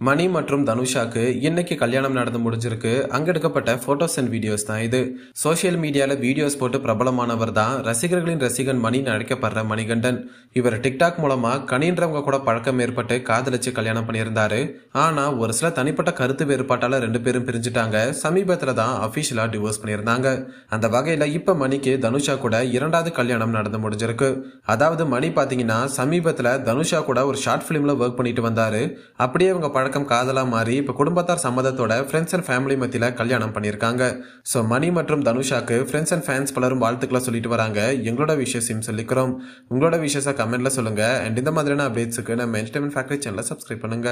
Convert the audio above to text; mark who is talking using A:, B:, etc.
A: மணி மற்றும் தனுஷாக்கு இன்னைக்கு கல்யாணம் நடந்து முடிஞ்சிருக்கு. அங்க எடுக்கப்பட்ட போட்டோஸ் அண்ட் வீடியோஸ் தான் இது. சோசியல் மீடியால வீடியோஸ் போட்டு பிரபலமானவர் தான் ரசிகர்களின் ரசிகன் மணி அழைக்கப்படுற மணிகண்டன். இவர் டிக்டாக் மூலமா கனின்றவங்க கூட பழக்கம் ஏற்பட்டு காதலிச்சு கல்யாணம் பண்ணியிருந்தாரு. ஆனா ஒரு சில தனிப்பட்ட கருத்து வேறுபாட்டால ரெண்டு பேரும் பிரிஞ்சுட்டாங்க. சமீபத்துல தான் அபிஷியலா டிவோர்ஸ் பண்ணியிருந்தாங்க. அந்த வகையில இப்ப மணிக்கு தனுஷா கூட இரண்டாவது கல்யாணம் நடந்து முடிஞ்சிருக்கு. அதாவது மணி பாத்தீங்கன்னா சமீபத்துல தனுஷா கூட ஒரு ஷார்ட் பிலிம்ல ஒர்க் பண்ணிட்டு வந்தாரு. அப்படியே அவங்க பழக்கம் காதலா மாறி இப்ப குடும்பத்தார் சம்மதத்தோட ஃப்ரெண்ட்ஸ் அண்ட் ஃபேமிலி மத்தியில கல்யாணம் பண்ணியிருக்காங்க. ஸோ மணி மற்றும் தனுஷாக்கு ஃப்ரெண்ட்ஸ் அண்ட் ஃபேன்ஸ் பலரும் வாழ்த்துக்களை சொல்லிட்டு வராங்க. எங்களோட விஷயத்தையும் சொல்லிக்கிறோம். உங்களோட விஷயத்தை கமெண்ட்ல சொல்லுங்க. அண்ட் இந்த மாதிரியான அப்டேட்ஸுக்கு நம்ம என்டர்டைன்மெண்ட் ஃபேக்டரி சேனலை சப்ஸ்கிரைப் பண்ணுங்க.